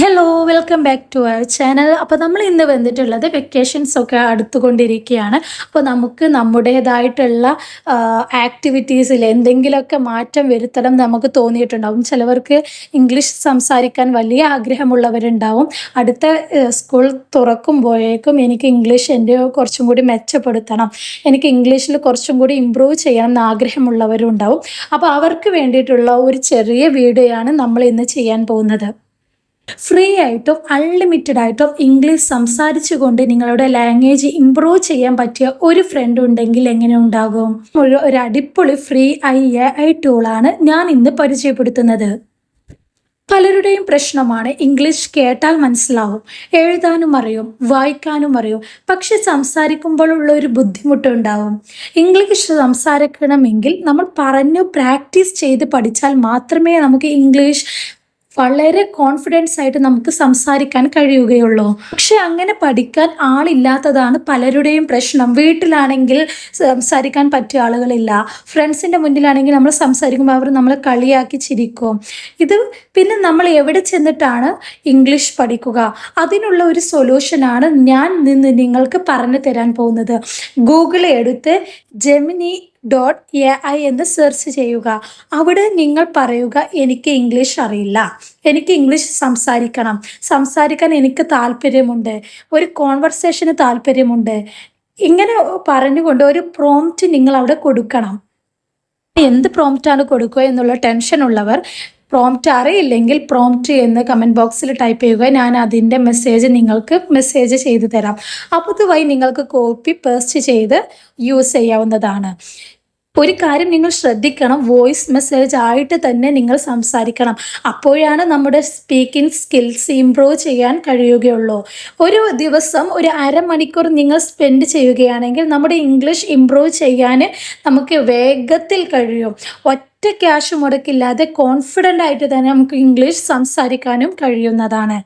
Hello welcome back to our channel. അപ്പോൾ നമ്മൾ ഇന്ന് വന്നിട്ടുള്ളത് വെക്കേഷൻസ് ഒക്കെ അടുത്തുകൊണ്ടിരിക്കുകയാണ്. അപ്പോൾ നമുക്ക് നമ്മുടേതായിട്ടുള്ള ആക്ടിവിറ്റീസിൽ എന്തെങ്കിലുമൊക്കെ മാറ്റം വരുത്തണം നമുക്ക് തോന്നിയിട്ടുണ്ടാവും. ചിലവർക്ക് ഇംഗ്ലീഷ് സംസാരിക്കാൻ വലിയ ആഗ്രഹമുള്ളവരുണ്ടാവും. അടുത്ത സ്കൂൾ തുറക്കുമ്പോഴേക്കും എനിക്ക് ഇംഗ്ലീഷ് എൻ്റെ കുറച്ചും കൂടി മെച്ചപ്പെടുത്തണം, എനിക്ക് ഇംഗ്ലീഷിൽ കുറച്ചും കൂടി ഇമ്പ്രൂവ് ചെയ്യണം എന്ന് ആഗ്രഹമുള്ളവരും ഉണ്ടാവും. അപ്പോൾ അവർക്ക് വേണ്ടിയിട്ടുള്ള ഒരു ചെറിയ വീഡിയോയാണ് നമ്മൾ ഇന്ന് ചെയ്യാൻ പോകുന്നത്. ഫ്രീ ആയിട്ടും അൺലിമിറ്റഡ് ആയിട്ടും ഇംഗ്ലീഷ് സംസാരിച്ചുകൊണ്ട് നിങ്ങളുടെ ലാംഗ്വേജ് ഇമ്പ്രൂവ് ചെയ്യാൻ പറ്റിയ ഒരു ഫ്രണ്ട് ഉണ്ടെങ്കിൽ എങ്ങനെ ഉണ്ടാകും? ഒരു അടിപൊളി ഫ്രീ AI ടൂളാണ് ഞാൻ ഇന്ന് പരിചയപ്പെടുത്തുന്നത്. പലരുടെയും പ്രശ്നമാണ് ഇംഗ്ലീഷ് കേട്ടാൽ മനസ്സിലാവും, എഴുതാനും അറിയും, വായിക്കാനും അറിയും, പക്ഷെ സംസാരിക്കുമ്പോഴുള്ള ഒരു ബുദ്ധിമുട്ടുണ്ടാവും. ഇംഗ്ലീഷ് സംസാരിക്കണമെങ്കിൽ നമ്മൾ പറഞ്ഞു പ്രാക്ടീസ് ചെയ്ത് പഠിച്ചാൽ മാത്രമേ നമുക്ക് ഇംഗ്ലീഷ് വളരെ കോൺഫിഡൻസ് ആയിട്ട് നമുക്ക് സംസാരിക്കാൻ കഴിയുകയുള്ളൂ. പക്ഷെ അങ്ങനെ പഠിക്കാൻ ആളില്ലാത്തതാണ് പലരുടെയും പ്രശ്നം. വീട്ടിലാണെങ്കിൽ സംസാരിക്കാൻ പറ്റിയ ആളുകളില്ല, ഫ്രണ്ട്സിൻ്റെ മുന്നിലാണെങ്കിൽ നമ്മൾ സംസാരിക്കുമ്പോൾ അവർ നമ്മളെ കളിയാക്കി ചിരിക്കും. പിന്നെ നമ്മൾ എവിടെ ചെന്നിട്ടാണ് ഇംഗ്ലീഷ് പഠിക്കുക? അതിനുള്ള ഒരു സൊല്യൂഷനാണ് ഞാൻ നിങ്ങൾക്ക് പറഞ്ഞു തരാൻ പോകുന്നത്. ഗൂഗിളിൽ എടുത്ത് Gemini.ai എന്ന് സെർച്ച് ചെയ്യുക. അവിടെ നിങ്ങൾ പറയുക, എനിക്ക് ഇംഗ്ലീഷ് അറിയില്ല, എനിക്ക് ഇംഗ്ലീഷ് സംസാരിക്കാൻ എനിക്ക് താല്പര്യമുണ്ട്, ഒരു കോൺവെർസേഷന് താല്പര്യമുണ്ട്. ഇങ്ങനെ പറഞ്ഞുകൊണ്ട് ഒരു പ്രോംപ്റ്റ് നിങ്ങൾ അവിടെ കൊടുക്കണം. എന്ത് പ്രോംപ്റ്റാണ് കൊടുക്കുക എന്നുള്ള ടെൻഷൻ ഉള്ളവർ, പ്രോംപ്റ്റ് അറിയില്ലെങ്കിൽ പ്രോംപ്റ്റ് എന്ന് കമൻറ്റ് ബോക്സിൽ ടൈപ്പ് ചെയ്യുക. ഞാൻ അതിൻ്റെ നിങ്ങൾക്ക് മെസ്സേജ് ചെയ്തു തരാം. അപ്പോൾ ഇതുവഴി നിങ്ങൾക്ക് കോപ്പി പേസ്റ്റ് ചെയ്ത് യൂസ് ചെയ്യാവുന്നതാണ്. ഒരു കാര്യം നിങ്ങൾ ശ്രദ്ധിക്കണം, വോയിസ് മെസ്സേജ് ആയിട്ട് തന്നെ നിങ്ങൾ സംസാരിക്കണം. അപ്പോഴാണ് നമ്മുടെ സ്പീക്കിംഗ് സ്കിൽസ് ഇമ്പ്രൂവ് ചെയ്യാൻ കഴിയുകയുള്ളൂ. ഒരു ദിവസം ഒരു അരമണിക്കൂർ നിങ്ങൾ സ്പെൻഡ് ചെയ്യുകയാണെങ്കിൽ നമ്മുടെ ഇംഗ്ലീഷ് ഇമ്പ്രൂവ് ചെയ്യാൻ നമുക്ക് വേഗത്തിൽ കഴിയും. ഒറ്റ ക്യാഷ് മുടക്കില്ലാതെ കോൺഫിഡൻ്റ് ആയിട്ട് തന്നെ നമുക്ക് ഇംഗ്ലീഷ് സംസാരിക്കാനും കഴിയുന്നതാണ്.